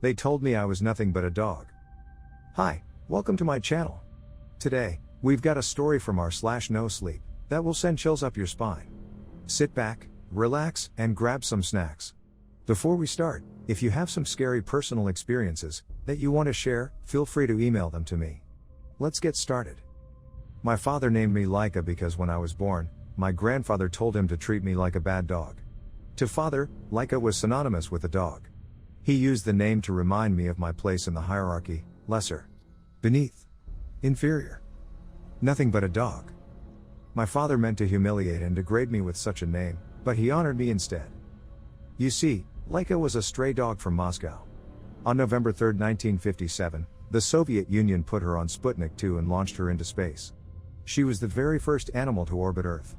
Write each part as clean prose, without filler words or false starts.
They told me I was nothing but a dog. Hi, welcome to my channel. Today, we've got a story from r/nosleep that will send chills up your spine. Sit back, relax, and grab some snacks. Before we start, if you have some scary personal experiences that you want to share, feel free to email them to me. Let's get started. My father named me Laika because when I was born, my grandfather told him to treat me like a bad dog. To father, Laika was synonymous with a dog. He used the name to remind me of my place in the hierarchy: lesser, beneath, inferior. Nothing but a dog. My father meant to humiliate and degrade me with such a name, but he honored me instead. You see, Laika was a stray dog from Moscow. On November 3, 1957, the Soviet Union put her on Sputnik 2 and launched her into space. She was the very first animal to orbit Earth.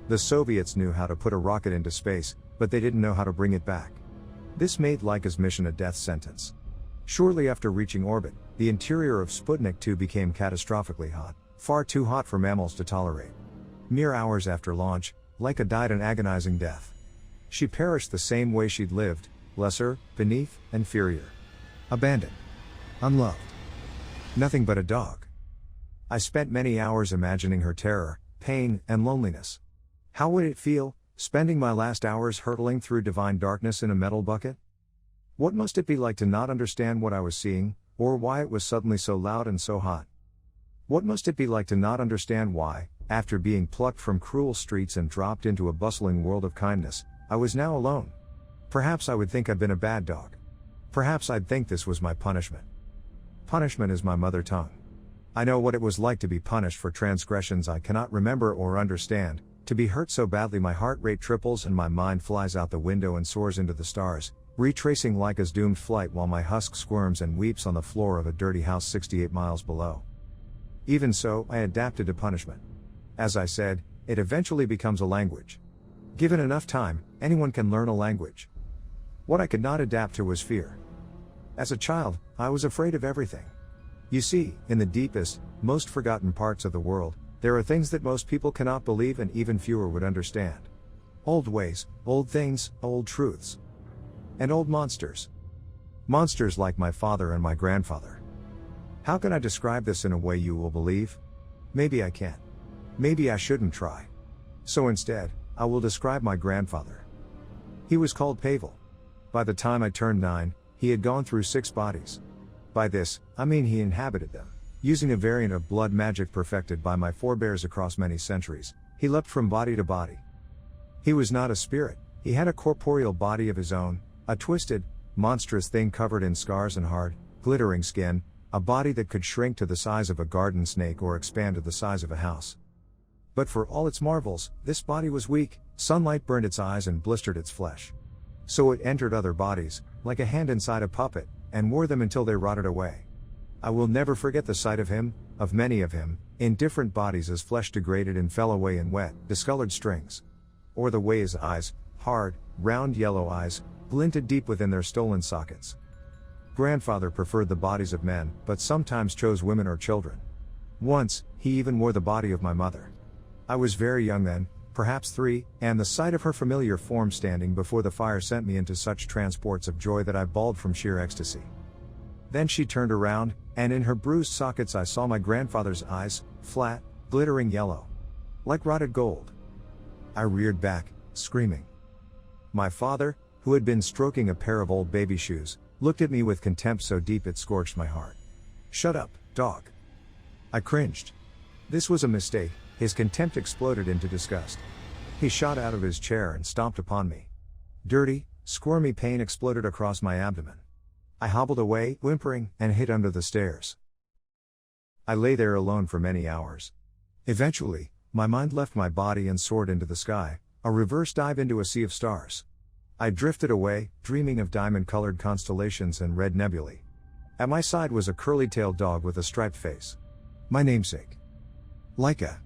The Soviets knew how to put a rocket into space, but they didn't know how to bring it back. This made Laika's mission a death sentence. Shortly after reaching orbit, the interior of Sputnik 2 became catastrophically hot, far too hot for mammals to tolerate. Mere hours after launch, Laika died an agonizing death. She perished the same way she'd lived: lesser, beneath, inferior. Abandoned. Unloved. Nothing but a dog. I spent many hours imagining her terror, pain, and loneliness. How would it feel, spending my last hours hurtling through divine darkness in a metal bucket? What must it be like to not understand what I was seeing, or why it was suddenly so loud and so hot? What must it be like to not understand why, after being plucked from cruel streets and dropped into a bustling world of kindness, I was now alone? Perhaps I would think I'd been a bad dog. Perhaps I'd think this was my punishment. Punishment is my mother tongue. I know what it was like to be punished for transgressions I cannot remember or understand, to be hurt so badly my heart rate triples and my mind flies out the window and soars into the stars, retracing Laika's doomed flight while my husk squirms and weeps on the floor of a dirty house 68 miles below. Even so, I adapted to punishment. As I said, it eventually becomes a language. Given enough time, anyone can learn a language. What I could not adapt to was fear. As a child, I was afraid of everything. You see, in the deepest, most forgotten parts of the world, there are things that most people cannot believe and even fewer would understand. Old ways, old things, old truths. And old monsters. Monsters like my father and my grandfather. How can I describe this in a way you will believe? Maybe I can't. Maybe I shouldn't try. So instead, I will describe my grandfather. He was called Pavel. By the time I turned 9, he had gone through 6 bodies. By this, I mean he inhabited them. Using a variant of blood magic perfected by my forebears across many centuries, he leapt from body to body. He was not a spirit, he had a corporeal body of his own, a twisted, monstrous thing covered in scars and hard, glittering skin, a body that could shrink to the size of a garden snake or expand to the size of a house. But for all its marvels, this body was weak, sunlight burned its eyes and blistered its flesh. So it entered other bodies, like a hand inside a puppet, and wore them until they rotted away. I will never forget the sight of him, of many of him, in different bodies as flesh degraded and fell away in wet, discolored strings. Or the way his eyes, hard, round yellow eyes, glinted deep within their stolen sockets. Grandfather preferred the bodies of men, but sometimes chose women or children. Once, he even wore the body of my mother. I was very young then, perhaps 3, and the sight of her familiar form standing before the fire sent me into such transports of joy that I bawled from sheer ecstasy. Then she turned around, and in her bruised sockets I saw my grandfather's eyes, flat, glittering yellow. Like rotted gold. I reared back, screaming. My father, who had been stroking a pair of old baby shoes, looked at me with contempt so deep it scorched my heart. "Shut up, dog." I cringed. This was a mistake. His contempt exploded into disgust. He shot out of his chair and stomped upon me. Dirty, squirmy pain exploded across my abdomen. I hobbled away, whimpering, and hid under the stairs. I lay there alone for many hours. Eventually, my mind left my body and soared into the sky, a reverse dive into a sea of stars. I drifted away, dreaming of diamond-colored constellations and red nebulae. At my side was a curly-tailed dog with a striped face. My namesake. Laika.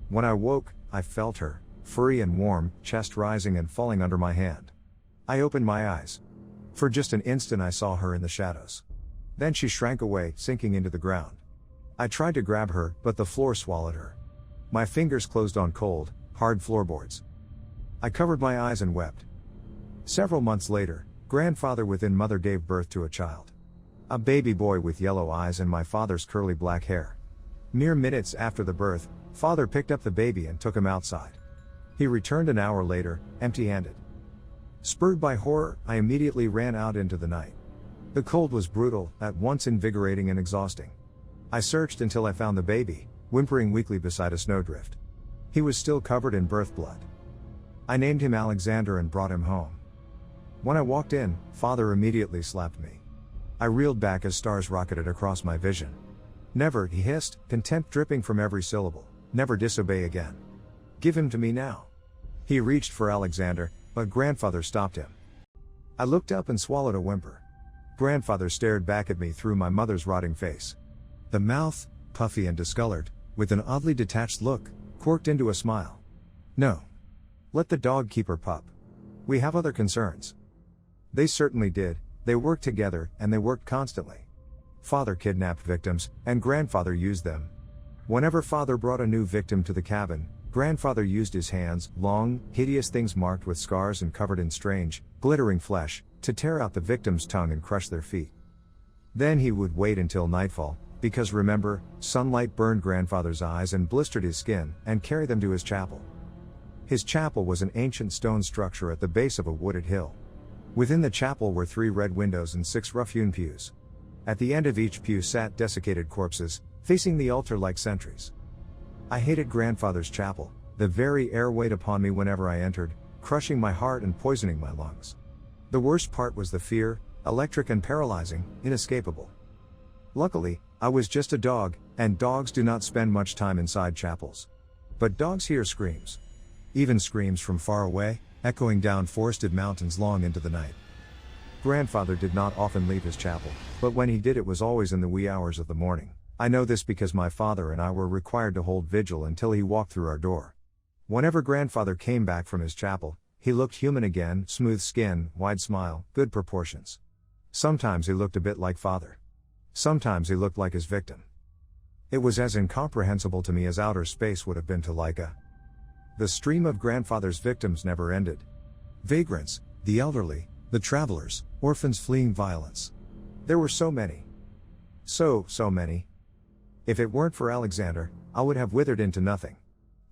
When I woke, I felt her, furry and warm, chest rising and falling under my hand. I opened my eyes. For just an instant I saw her in the shadows. Then she shrank away, sinking into the ground. I tried to grab her, but the floor swallowed her. My fingers closed on hard floorboards. I covered my eyes and wept. Several months later, Grandfather within mother gave birth to a child. A baby boy with yellow eyes and my father's curly black hair. Mere minutes after the birth, father picked up the baby and took him outside. He returned an hour later, empty-handed. Spurred by horror, I immediately ran out into the night. The cold was brutal, at once invigorating and exhausting. I searched until I found the baby, whimpering weakly beside a snowdrift. He was still covered in birth blood. I named him Alexander and brought him home. When I walked in, father immediately slapped me. I reeled back as stars rocketed across my vision. Never, he hissed, contempt dripping from every syllable. Never disobey again. Give him to me now. He reached for Alexander, but grandfather stopped him. I looked up and swallowed a whimper. Grandfather stared back at me through my mother's rotting face. The mouth, puffy and discolored, with an oddly detached look, corked into a smile. No. Let the dog keep her pup. We have other concerns. They certainly did. They worked together, and they worked constantly. Father kidnapped victims, and grandfather used them. Whenever father brought a new victim to the cabin, grandfather used his hands, long, hideous things marked with scars and covered in strange, glittering flesh, to tear out the victim's tongue and crush their feet. Then he would wait until nightfall, because remember, sunlight burned grandfather's eyes and blistered his skin, and carry them to his chapel. His chapel was an ancient stone structure at the base of a wooded hill. Within the chapel were 3 red windows and 6 rough-hewn pews. At the end of each pew sat desiccated corpses, facing the altar like sentries. I hated grandfather's chapel. The very air weighed upon me whenever I entered, crushing my heart and poisoning my lungs. The worst part was the fear, electric and paralyzing, inescapable. Luckily, I was just a dog, and dogs do not spend much time inside chapels. But dogs hear screams. Even screams from far away, echoing down forested mountains long into the night. Grandfather did not often leave his chapel, but when he did it was always in the wee hours of the morning. I know this because my father and I were required to hold vigil until he walked through our door. Whenever grandfather came back from his chapel, he looked human again, smooth skin, wide smile, good proportions. Sometimes he looked a bit like father. Sometimes he looked like his victim. It was as incomprehensible to me as outer space would have been to Laika. The stream of grandfather's victims never ended. Vagrants, the elderly, the travelers, orphans fleeing violence. There were so many. So many. If it weren't for Alexander, I would have withered into nothing.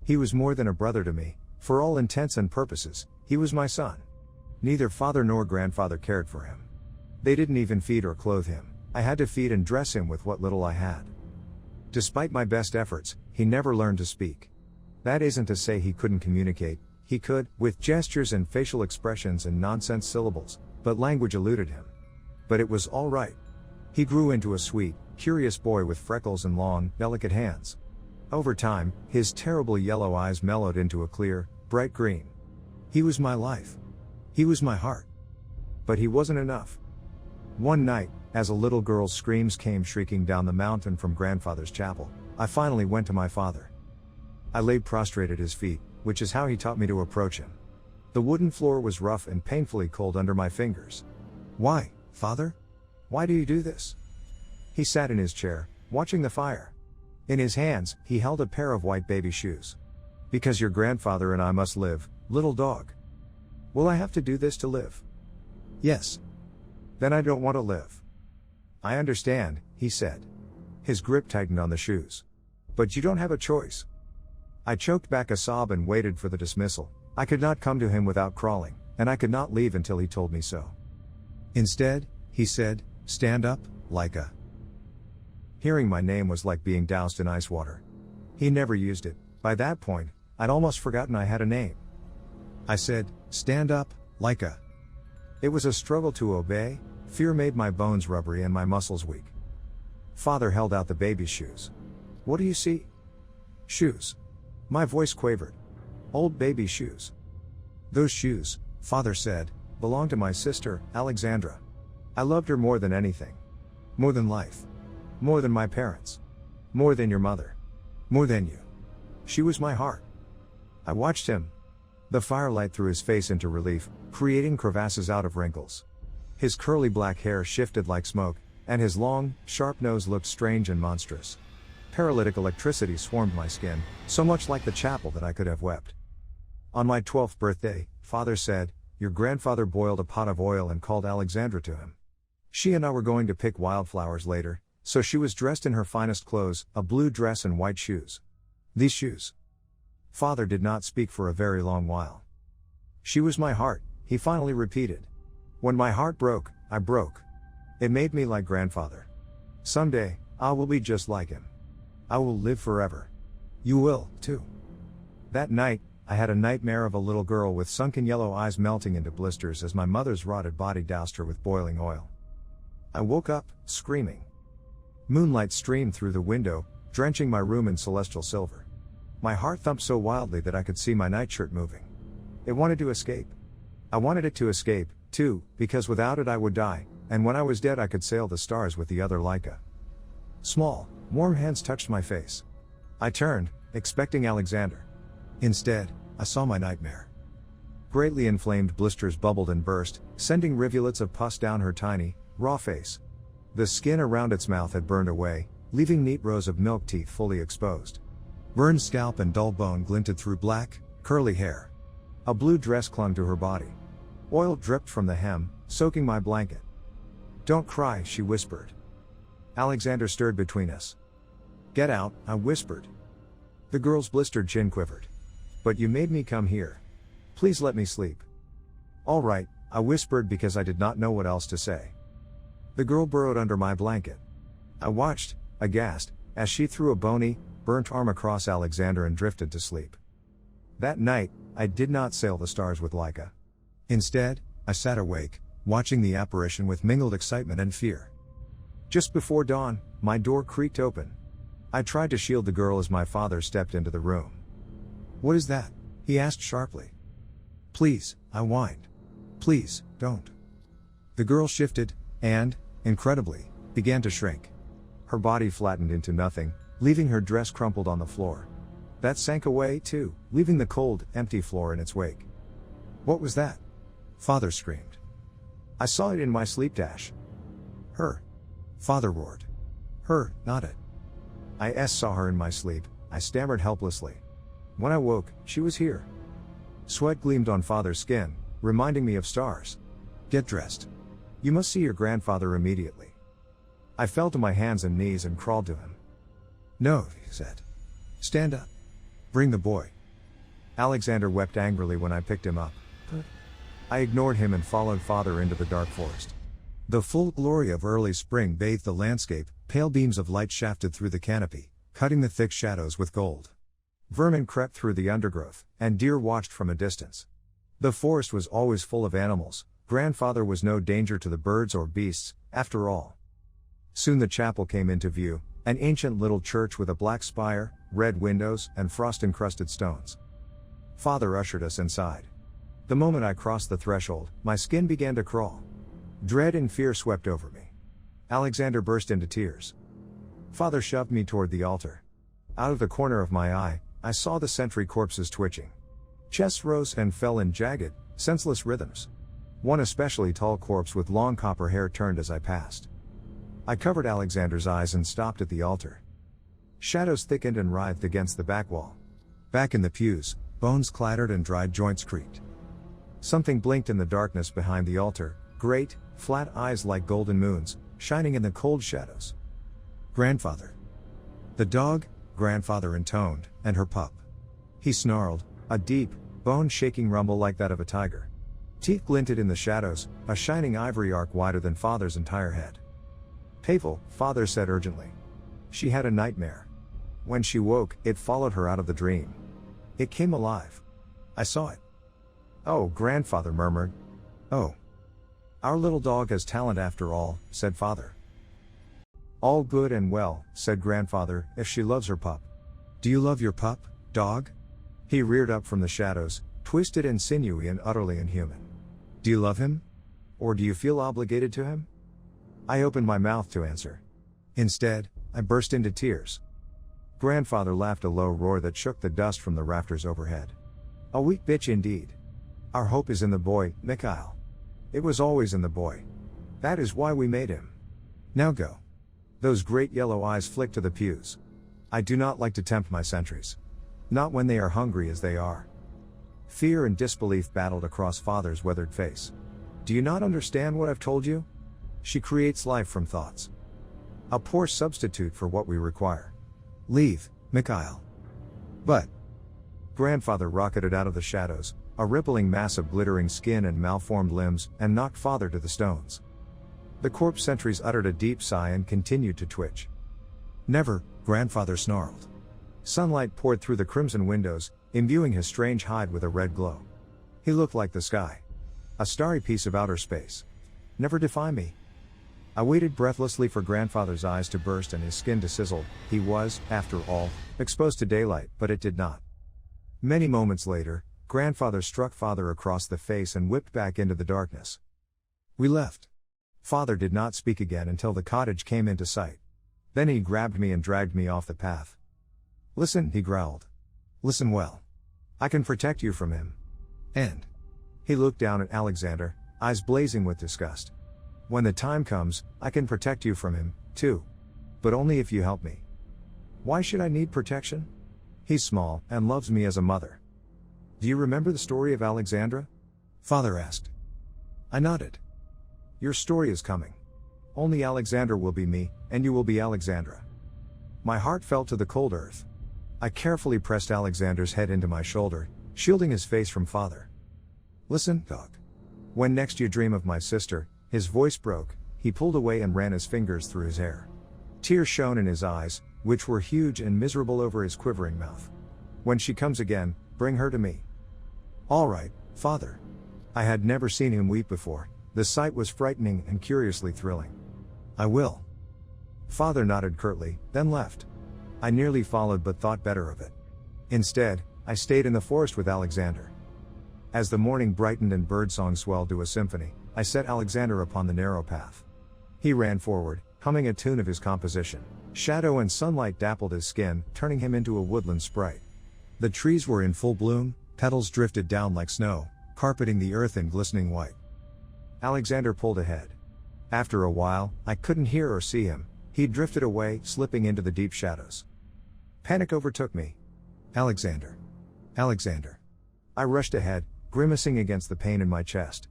He was more than a brother to me. For all intents and purposes, he was my son. Neither father nor grandfather cared for him. They didn't even feed or clothe him. I had to feed and dress him with what little I had. Despite my best efforts, he never learned to speak. That isn't to say he couldn't communicate. He could, with gestures and facial expressions and nonsense syllables, but language eluded him. But it was all right. He grew into a sweet, curious boy with freckles and long, delicate hands. Over time, his terrible yellow eyes mellowed into a clear, bright green. He was my life. He was my heart. But he wasn't enough. One night, as a little girl's screams came shrieking down the mountain from grandfather's chapel, I finally went to my father. I lay prostrate at his feet, which is how he taught me to approach him. The wooden floor was rough and painfully cold under my fingers. "Why, father? Why do you do this?" He sat in his chair, watching the fire. In his hands, he held a pair of white baby shoes. "Because your grandfather and I must live, little dog." "Will I have to do this to live?" "Yes." "Then I don't want to live." "I understand," he said. His grip tightened on the shoes. "But you don't have a choice." I choked back a sob and waited for the dismissal. I could not come to him without crawling, and I could not leave until he told me so. Instead, he said, "Stand up, Laika." Hearing my name was like being doused in ice water. He never used it. By that point, I'd almost forgotten I had a name. I said, "Stand up, Laika." It was a struggle to obey. Fear made my bones rubbery and my muscles weak. Father held out the baby's shoes. "What do you see?" "Shoes." My voice quavered. "Old baby shoes." "Those shoes," father said, "belong to my sister, Alexandra. I loved her more than anything. More than life. More than my parents. More than your mother. More than you. She was my heart." I watched him. The firelight threw his face into relief, creating crevasses out of wrinkles. His curly black hair shifted like smoke, and his long, sharp nose looked strange and monstrous. Paralytic electricity swarmed my skin, so much like the chapel that I could have wept. "On my 12th birthday," father said, your grandfather boiled a pot of oil and called Alexandra to him. She and I were going to pick wildflowers later, so she was dressed in her finest clothes, a blue dress and white shoes. These shoes. Father did not speak for a very long while. She was my heart, he finally repeated. When my heart broke, I broke. It made me like grandfather. Someday, I will be just like him. I will live forever. You will, too. That night, I had a nightmare of a little girl with sunken yellow eyes melting into blisters as my mother's rotted body doused her with boiling oil. I woke up, screaming. Moonlight streamed through the window, drenching my room in celestial silver. My heart thumped so wildly that I could see my nightshirt moving. It wanted to escape. I wanted it to escape, too, because without it I would die, and when I was dead I could sail the stars with the other Laika. Small, warm hands touched my face. I turned, expecting Alexander. Instead, I saw my nightmare. Greatly inflamed blisters bubbled and burst, sending rivulets of pus down her tiny, raw face. The skin around its mouth had burned away, leaving neat rows of milk teeth fully exposed. Burned scalp and dull bone glinted through black, curly hair. A blue dress clung to her body. Oil dripped from the hem, soaking my blanket. Don't cry, she whispered. Alexander stirred between us. Get out, I whispered. The girl's blistered chin quivered. But you made me come here. Please let me sleep. All right, I whispered because I did not know what else to say. The girl burrowed under my blanket. I watched, aghast, as she threw a bony, burnt arm across Alexander and drifted to sleep. That night, I did not sail the stars with Laika. Instead, I sat awake, watching the apparition with mingled excitement and fear. Just before dawn, my door creaked open. I tried to shield the girl as my father stepped into the room. What is that? He asked sharply. Please, I whined. Please, don't. The girl shifted, and, incredibly, began to shrink. Her body flattened into nothing, leaving her dress crumpled on the floor. That sank away, too, leaving the cold, empty floor in its wake. What was that? Father screamed. I saw it in my sleep dash. Her. Father roared. Her, not it. I saw her in my sleep, I stammered helplessly. When I woke, she was here. Sweat gleamed on Father's skin, reminding me of stars. Get dressed. You must see your grandfather immediately. I fell to my hands and knees and crawled to him. No, he said. Stand up. Bring the boy. Alexander wept angrily when I picked him up. But I ignored him and followed Father into the dark forest. The full glory of early spring bathed the landscape, pale beams of light shafted through the canopy, cutting the thick shadows with gold. Vermin crept through the undergrowth, and deer watched from a distance. The forest was always full of animals. Grandfather was no danger to the birds or beasts, after all. Soon the chapel came into view, an ancient little church with a black spire, red windows, and frost-encrusted stones. Father ushered us inside. The moment I crossed the threshold, my skin began to crawl. Dread and fear swept over me. Alexander burst into tears. Father shoved me toward the altar. Out of the corner of my eye, I saw the sentry corpses twitching. Chests rose and fell in jagged, senseless rhythms. One especially tall corpse with long copper hair turned as I passed. I covered Alexander's eyes and stopped at the altar. Shadows thickened and writhed against the back wall. Back in the pews, bones clattered and dried joints creaked. Something blinked in the darkness behind the altar, great, flat eyes like golden moons, shining in the cold shadows. Grandfather. The dog, Grandfather intoned, and her pup. He snarled, a deep, bone-shaking rumble like that of a tiger. Teeth glinted in the shadows, a shining ivory arc wider than Father's entire head. Pavel, Father said urgently. She had a nightmare. When she woke, it followed her out of the dream. It came alive. I saw it. Oh, Grandfather murmured. Oh. Our little dog has talent after all, said Father. All good and well, said Grandfather, if she loves her pup. Do you love your pup, dog? He reared up from the shadows, twisted and sinewy and utterly inhuman. Do you love him? Or do you feel obligated to him? I opened my mouth to answer. Instead, I burst into tears. Grandfather laughed a low roar that shook the dust from the rafters overhead. A weak bitch indeed. Our hope is in the boy, Mikhail. It was always in the boy. That is why we made him. Now go. Those great yellow eyes flicked to the pews. I do not like to tempt my sentries. Not when they are hungry as they are. Fear and disbelief battled across Father's weathered face. Do you not understand what I've told you? She creates life from thoughts. A poor substitute for what we require. Leave, Mikhail. But Grandfather rocketed out of the shadows, a rippling mass of glittering skin and malformed limbs, and knocked Father to the stones. The corpse sentries uttered a deep sigh and continued to twitch. Never, Grandfather snarled. Sunlight poured through the crimson windows, imbuing his strange hide with a red glow. He looked like the sky. A starry piece of outer space. Never defy me. I waited breathlessly for Grandfather's eyes to burst and his skin to sizzle. He was, after all, exposed to daylight, but it did not. Many moments later, Grandfather struck Father across the face and whipped back into the darkness. We left. Father did not speak again until the cottage came into sight. Then he grabbed me and dragged me off the path. Listen, he growled. Listen well. I can protect you from him. And he looked down at Alexander, eyes blazing with disgust. When the time comes, I can protect you from him, too. But only if you help me. Why should I need protection? He's small, and loves me as a mother. Do you remember the story of Alexandra? Father asked. I nodded. Your story is coming. Only Alexandra will be me, and you will be Alexandra. My heart fell to the cold earth. I carefully pressed Alexander's head into my shoulder, shielding his face from Father. Listen, dog. When next you dream of my sister, his voice broke, he pulled away and ran his fingers through his hair. Tears shone in his eyes, which were huge and miserable over his quivering mouth. When she comes again, bring her to me. All right, Father. I had never seen him weep before. The sight was frightening and curiously thrilling. I will. Father nodded curtly, then left. I nearly followed but thought better of it. Instead, I stayed in the forest with Alexander. As the morning brightened and birdsong swelled to a symphony, I set Alexander upon the narrow path. He ran forward, humming a tune of his composition. Shadow and sunlight dappled his skin, turning him into a woodland sprite. The trees were in full bloom, petals drifted down like snow, carpeting the earth in glistening white. Alexander pulled ahead. After a while, I couldn't hear or see him. He drifted away, slipping into the deep shadows. Panic overtook me. Alexander. Alexander. I rushed ahead, grimacing against the pain in my chest.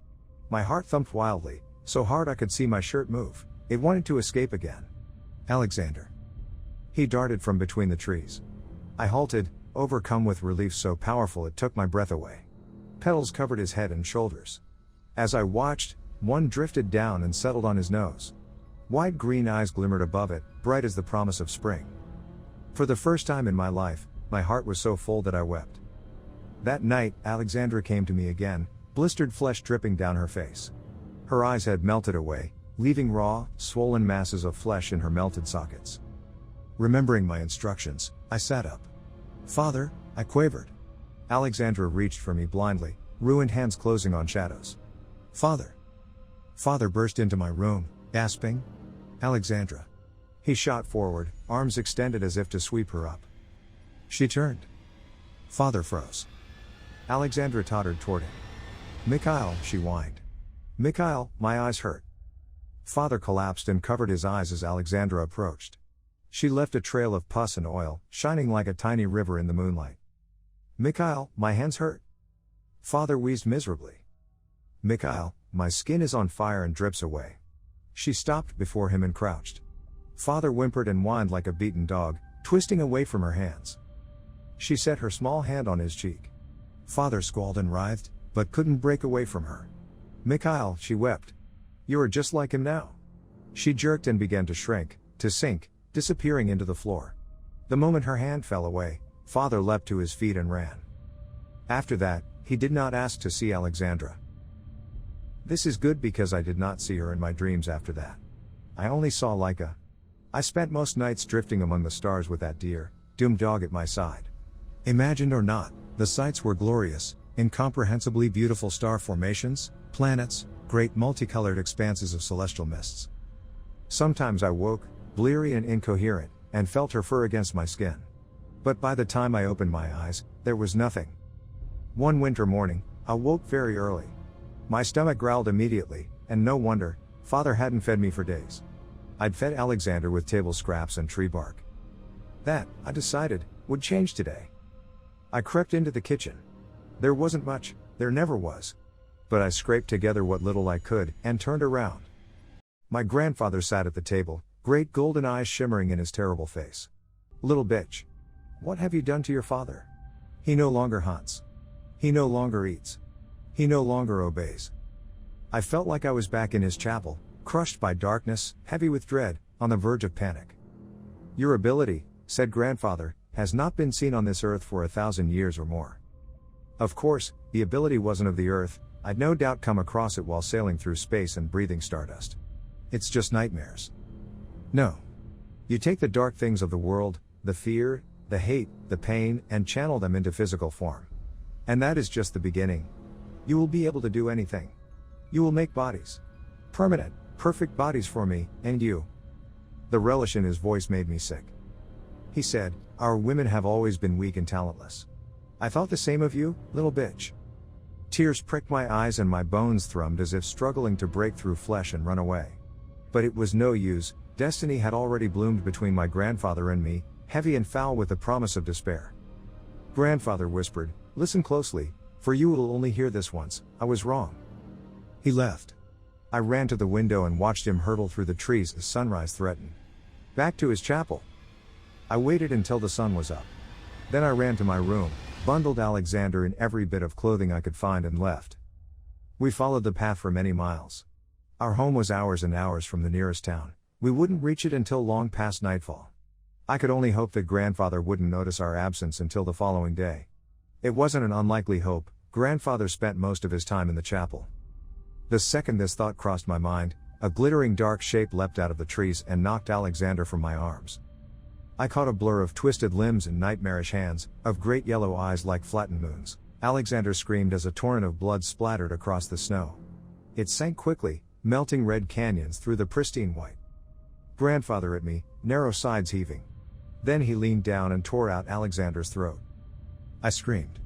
My heart thumped wildly, so hard I could see my shirt move. It wanted to escape again. Alexander. He darted from between the trees. I halted, overcome with relief so powerful it took my breath away. Petals covered his head and shoulders. As I watched, one drifted down and settled on his nose. Wide green eyes glimmered above it, bright as the promise of spring. For the first time in my life, my heart was so full that I wept. That night, Alexandra came to me again, blistered flesh dripping down her face. Her eyes had melted away, leaving raw, swollen masses of flesh in her melted sockets. Remembering my instructions, I sat up. Father, I quavered. Alexandra reached for me blindly, ruined hands closing on shadows. Father. Father burst into my room, gasping. Alexandra. He shot forward, arms extended as if to sweep her up. She turned. Father froze. Alexandra tottered toward him. Mikhail, she whined. Mikhail, my eyes hurt. Father collapsed and covered his eyes as Alexandra approached. She left a trail of pus and oil, shining like a tiny river in the moonlight. Mikhail, my hands hurt. Father wheezed miserably. Mikhail, my skin is on fire and drips away. She stopped before him and crouched. Father whimpered and whined like a beaten dog, twisting away from her hands. She set her small hand on his cheek. Father squalled and writhed, but couldn't break away from her. Mikhail, she wept. You are just like him now. She jerked and began to shrink, to sink, disappearing into the floor. The moment her hand fell away, Father leapt to his feet and ran. After that, he did not ask to see Alexandra. This is good because I did not see her in my dreams after that. I only saw Laika. I spent most nights drifting among the stars with that dear, doomed dog at my side. Imagined or not, the sights were glorious, incomprehensibly beautiful star formations, planets, great multicolored expanses of celestial mists. Sometimes I woke, bleary and incoherent, and felt her fur against my skin. But by the time I opened my eyes, there was nothing. One winter morning, I woke very early. My stomach growled immediately, and no wonder, Father hadn't fed me for days. I'd fed Alexander with table scraps and tree bark. That, I decided, would change today. I crept into the kitchen. There wasn't much, there never was. But I scraped together what little I could, and turned around. My grandfather sat at the table, great golden eyes shimmering in his terrible face. Little bitch. What have you done to your father? He no longer hunts. He no longer eats. He no longer obeys. I felt like I was back in his chapel, crushed by darkness, heavy with dread, on the verge of panic. Your ability, said grandfather, has not been seen on this earth for 1,000 years or more. Of course, the ability wasn't of the earth, I'd no doubt come across it while sailing through space and breathing stardust. It's just nightmares. No. You take the dark things of the world, the fear, the hate, the pain, and channel them into physical form. And that is just the beginning. You will be able to do anything. You will make bodies. Permanent, perfect bodies for me, and you. The relish in his voice made me sick. He said, our women have always been weak and talentless. I thought the same of you, little bitch. Tears pricked my eyes and my bones thrummed as if struggling to break through flesh and run away. But it was no use, destiny had already bloomed between my grandfather and me, heavy and foul with the promise of despair. Grandfather whispered, listen closely, for you will only hear this once, I was wrong. He left. I ran to the window and watched him hurtle through the trees as sunrise threatened. Back to his chapel. I waited until the sun was up. Then I ran to my room, bundled Alexander in every bit of clothing I could find and left. We followed the path for many miles. Our home was hours and hours from the nearest town. We wouldn't reach it until long past nightfall. I could only hope that grandfather wouldn't notice our absence until the following day. It wasn't an unlikely hope, grandfather spent most of his time in the chapel. The second this thought crossed my mind, a glittering dark shape leapt out of the trees and knocked Alexander from my arms. I caught a blur of twisted limbs and nightmarish hands, of great yellow eyes like flattened moons. Alexander screamed as a torrent of blood splattered across the snow. It sank quickly, melting red canyons through the pristine white. Grandfather at me, narrow sides heaving. Then he leaned down and tore out Alexander's throat. I screamed.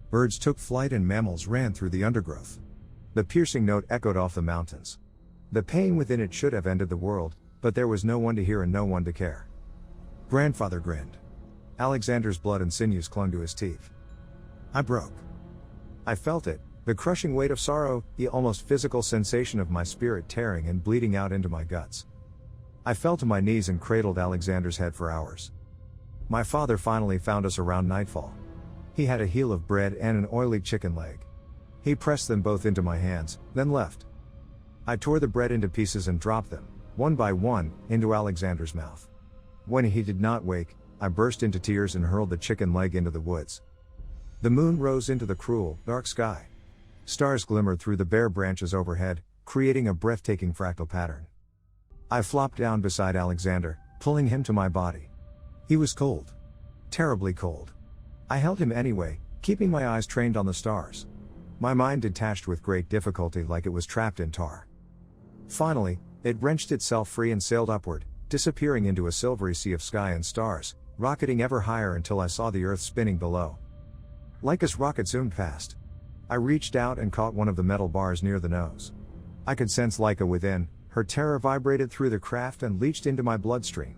Birds took flight and mammals ran through the undergrowth. The piercing note echoed off the mountains. The pain within it should have ended the world, but there was no one to hear and no one to care. Grandfather grinned. Alexander's blood and sinews clung to his teeth. I broke. I felt it, the crushing weight of sorrow, the almost physical sensation of my spirit tearing and bleeding out into my guts. I fell to my knees and cradled Alexander's head for hours. My father finally found us around nightfall. He had a heel of bread and an oily chicken leg. He pressed them both into my hands, then left. I tore the bread into pieces and dropped them, one by one, into Alexander's mouth. When he did not wake, I burst into tears and hurled the chicken leg into the woods. The moon rose into the cruel, dark sky. Stars glimmered through the bare branches overhead, creating a breathtaking fractal pattern. I flopped down beside Alexander, pulling him to my body. He was cold. Terribly cold. I held him anyway, keeping my eyes trained on the stars. My mind detached with great difficulty like it was trapped in tar. Finally, it wrenched itself free and sailed upward, disappearing into a silvery sea of sky and stars, rocketing ever higher until I saw the earth spinning below. Laika's rocket zoomed past. I reached out and caught one of the metal bars near the nose. I could sense Laika within, her terror vibrated through the craft and leached into my bloodstream.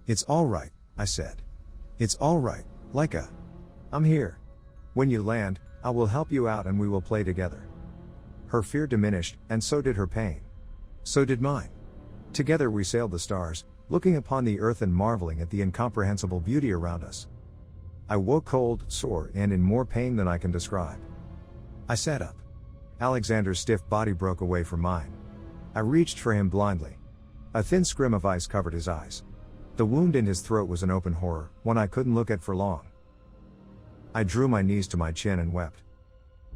It's all right, I said. It's all right, Laika. I'm here. When you land, I will help you out and we will play together. Her fear diminished, and so did her pain. So did mine. Together we sailed the stars, looking upon the earth and marveling at the incomprehensible beauty around us. I woke cold, sore, and in more pain than I can describe. I sat up. Alexander's stiff body broke away from mine. I reached for him blindly. A thin scrim of ice covered his eyes. The wound in his throat was an open horror, one I couldn't look at for long. I drew my knees to my chin and wept.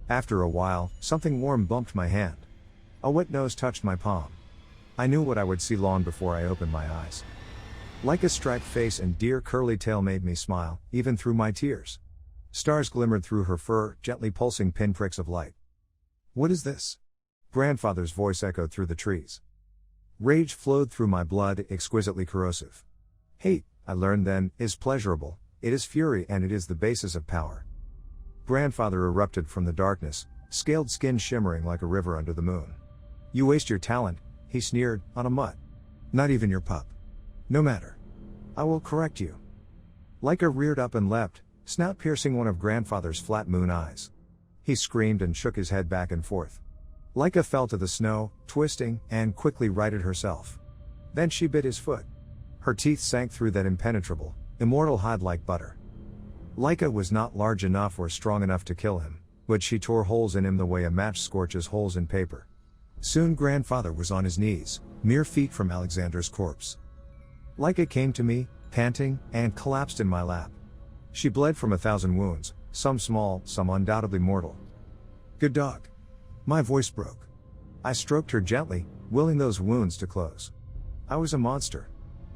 After a while, something warm bumped my hand. A wet nose touched my palm. I knew what I would see long before I opened my eyes. Laika's striped face and dear curly tail made me smile, even through my tears. Stars glimmered through her fur, gently pulsing pinpricks of light. What is this? Grandfather's voice echoed through the trees. Rage flowed through my blood, exquisitely corrosive. Hate, I learned then, is pleasurable, it is fury and it is the basis of power. Grandfather erupted from the darkness, scaled skin shimmering like a river under the moon. You waste your talent, he sneered, on a mutt. Not even your pup. No matter. I will correct you. Laika reared up and leapt, snout piercing one of grandfather's flat moon eyes. He screamed and shook his head back and forth. Laika fell to the snow, twisting, and quickly righted herself. Then she bit his foot. Her teeth sank through that impenetrable, immortal hide like butter. Laika was not large enough or strong enough to kill him, but she tore holes in him the way a match scorches holes in paper. Soon grandfather was on his knees, mere feet from Alexander's corpse. Laika came to me, panting, and collapsed in my lap. She bled from 1,000 wounds, some small, some undoubtedly mortal. Good dog. My voice broke. I stroked her gently, willing those wounds to close. I was a monster.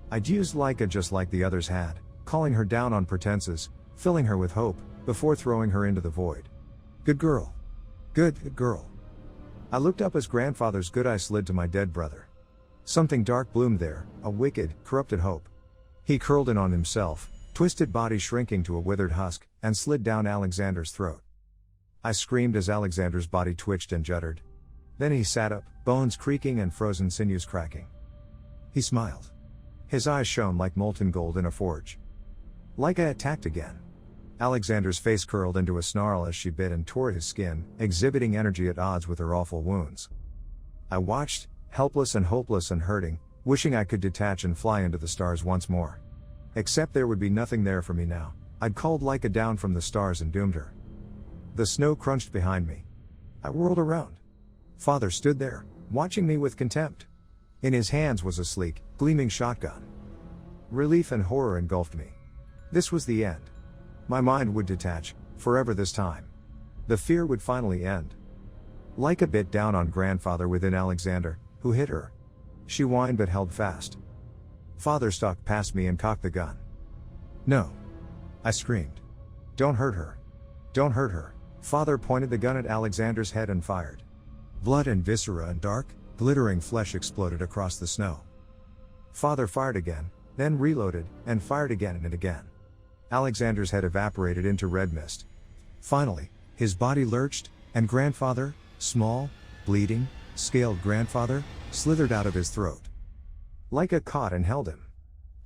I'd used Laika just like the others had, calling her down on pretenses, filling her with hope, before throwing her into the void. Good girl. Good girl. I looked up as grandfather's good eye slid to my dead brother. Something dark bloomed there, a wicked, corrupted hope. He curled in on himself, twisted body shrinking to a withered husk, and slid down Alexander's throat. I screamed as Alexander's body twitched and juddered. Then he sat up, bones creaking and frozen sinews cracking. He smiled. His eyes shone like molten gold in a forge. Laika attacked again. Alexander's face curled into a snarl as she bit and tore his skin, exhibiting energy at odds with her awful wounds. I watched, helpless and hopeless and hurting, wishing I could detach and fly into the stars once more. Except there would be nothing there for me now. I'd called Laika down from the stars and doomed her. The snow crunched behind me. I whirled around. Father stood there, watching me with contempt. In his hands was a sleek, gleaming shotgun. Relief and horror engulfed me. This was the end. My mind would detach, forever this time. The fear would finally end. Laika bit down on grandfather within Alexander, who hit her. She whined but held fast. Father stalked past me and cocked the gun. No. I screamed. Don't hurt her. Don't hurt her. Father pointed the gun at Alexander's head and fired. Blood and viscera and dark, glittering flesh exploded across the snow. Father fired again, then reloaded, and fired again and again. Alexander's head evaporated into red mist. Finally, his body lurched, and grandfather, small, bleeding, scaled grandfather, slithered out of his throat. Laika caught and held him.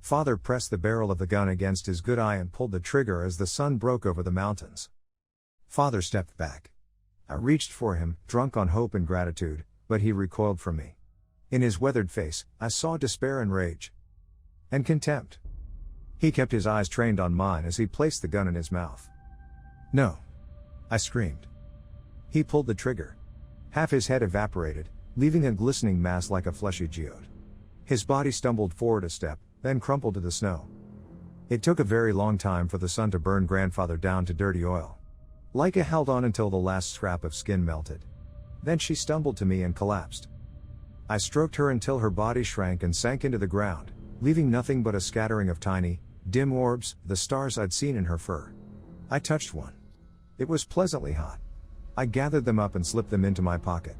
Father pressed the barrel of the gun against his good eye and pulled the trigger as the sun broke over the mountains. Father stepped back. I reached for him, drunk on hope and gratitude, but he recoiled from me. In his weathered face, I saw despair and rage. And contempt. He kept his eyes trained on mine as he placed the gun in his mouth. No. I screamed. He pulled the trigger. Half his head evaporated, leaving a glistening mass like a fleshy geode. His body stumbled forward a step, then crumpled to the snow. It took a very long time for the sun to burn grandfather down to dirty oil. Laika held on until the last scrap of skin melted. Then she stumbled to me and collapsed. I stroked her until her body shrank and sank into the ground, leaving nothing but a scattering of tiny, dim orbs, the stars I'd seen in her fur. I touched one. It was pleasantly hot. I gathered them up and slipped them into my pocket.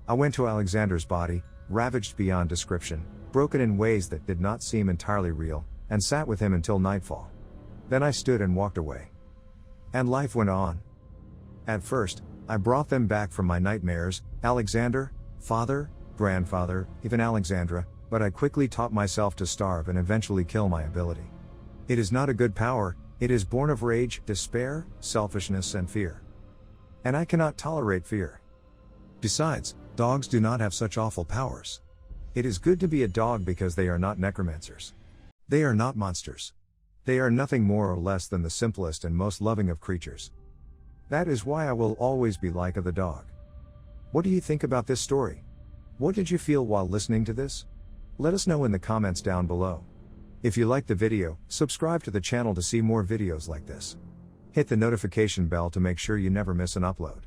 I went to Alexander's body, ravaged beyond description, broken in ways that did not seem entirely real, and sat with him until nightfall. Then I stood and walked away. And life went on. At first, I brought them back from my nightmares, Alexander, father, grandfather, even Alexandra, but I quickly taught myself to starve and eventually kill my ability. It is not a good power, it is born of rage, despair, selfishness and fear. And I cannot tolerate fear. Besides, dogs do not have such awful powers. It is good to be a dog because they are not necromancers. They are not monsters. They are nothing more or less than the simplest and most loving of creatures. That is why I will always be Laika the dog. What do you think about this story? What did you feel while listening to this? Let us know in the comments down below. If you liked the video, subscribe to the channel to see more videos like this. Hit the notification bell to make sure you never miss an upload.